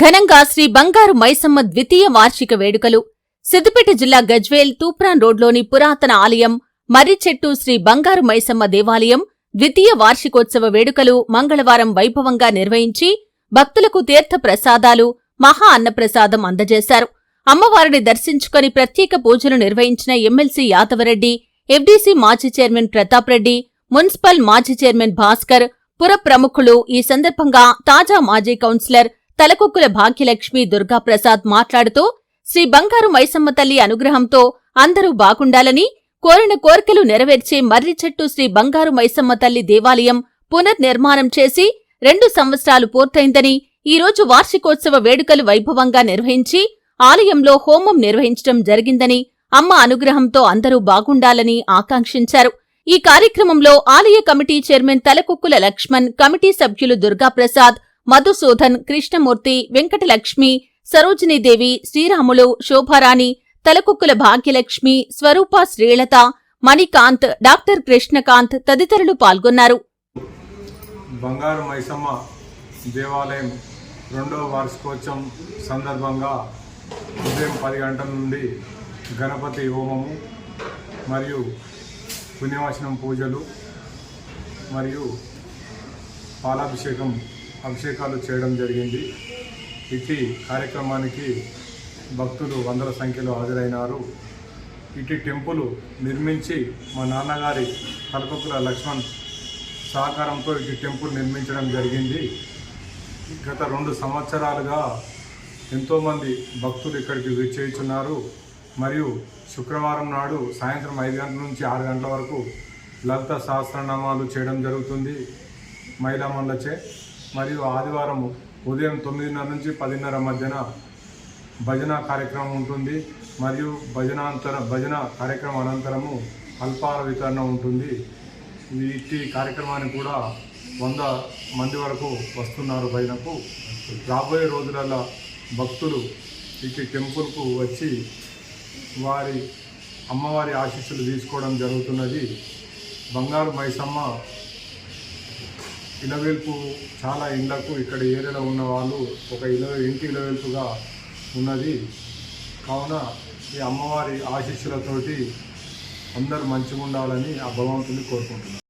ఘనంగా శ్రీ బంగారు మైసమ్మ ద్వితీయ వార్షిక వేడుకలు సిద్దిపేట జిల్లా గజ్వేల్ తూప్రాన్ రోడ్లోని పురాతన ఆలయం మర్రిచెట్టు శ్రీ బంగారు మైసమ్మ దేవాలయం ద్వితీయ వార్షికోత్సవ వేడుకలు మంగళవారం వైభవంగా నిర్వహించి భక్తులకు తీర్థ ప్రసాదాలు మహా అన్నప్రసాదం అందజేశారు. అమ్మవారిని దర్శించుకుని ప్రత్యేక పూజలు నిర్వహించిన ఎమ్మెల్సీ యాదవరెడ్డి, ఎఫ్డీసీ మాజీ చైర్మన్ ప్రతాప్ రెడ్డి, మున్సిపల్ మాజీ చైర్మన్ భాస్కర్, పుర ప్రముఖులు ఈ సందర్భంగా తాజా మాజీ కౌన్సిలర్ తలకొక్కుల భాగ్యలక్ష్మి దుర్గాప్రసాద్ మాట్లాడుతూ శ్రీ బంగారు మైసమ్మ తల్లి అనుగ్రహంతో అందరూ బాగుండాలని, కోరిన కోర్కెలు నెరవేర్చే మర్రిచెట్టు శ్రీ బంగారు మైసమ్మ తల్లి దేవాలయం పునర్నిర్మాణం చేసి 2 సంవత్సరాలు పూర్తయిందని, ఈరోజు వార్షికోత్సవ వేడుకలు వైభవంగా నిర్వహించి ఆలయంలో హోమం నిర్వహించడం జరిగిందని, అమ్మ అనుగ్రహంతో అందరూ బాగుండాలని ఆకాంక్షించారు. ఈ కార్యక్రమంలో ఆలయ committee chairman Talakokkula Lakshman, committee సభ్యులు దుర్గాప్రసాద్, మధుసూదన్, కృష్ణమూర్తి, వెంకటలక్ష్మి, సరోజినీదేవి, శ్రీరాములు, శోభారాణి, తలకొక్కుల భాగ్యలక్ష్మి, స్వరూప, శ్రీలత, మణికాంత్, డాక్టర్ కృష్ణకాంత్ తదితరులు పాల్గొన్నారు. బంగారు మైసమ్మ దేవాలయం 2వ వార్షికోత్సవం సందర్భంగా ఉదయం 10 గంటల నుండి గణపతి హోమము మరియు పుణ్యవాచనం పూజలు మరియు అభిషేకాలు చేయడం జరిగింది. ఇట్టి కార్యక్రమానికి భక్తులు వందల సంఖ్యలో హాజరైనారు. ఇటు టెంపుల్ నిర్మించి మా నాన్నగారి తలకొక్కుల లక్ష్మణ్ సహకారంతో ఇటు టెంపుల్ నిర్మించడం జరిగింది. గత 2 సంవత్సరాలుగా ఎంతోమంది భక్తులు ఇక్కడికి విచ్చేస్తున్నారు. మరియు శుక్రవారం నాడు సాయంత్రం 5 గంటల నుంచి 6 గంటల వరకు లలిత సహస్రనామాలు చేయడం జరుగుతుంది మహిళా మండలచే. మరియు ఆదివారం ఉదయం 9:30 నుంచి 10:30 మధ్యన భజన కార్యక్రమం ఉంటుంది. మరియు భజన కార్యక్రమం అనంతరము అల్పాహార వితరణ ఉంటుంది. ఈ కార్యక్రమానికి కూడా 100 మంది వరకు వస్తున్నారు భజనకు. రాబోయే రోజులలో భక్తులు ఇటు టెంపుల్కు వచ్చి వారి అమ్మవారి ఆశీస్సులు తీసుకోవడం జరుగుతున్నది. బంగారు మైసమ్మ ఇలవేల్పు చాలా ఇండ్లకు ఇక్కడ ఏరియాలో ఉన్న వాళ్ళు ఒక ఇంటి ఇలవేల్పుగా ఉన్నది. కావున ఈ అమ్మవారి ఆశీస్సులతోటి అందరూ మంచిగా ఉండాలని ఆ భగవంతుని కోరుకుంటున్నారు.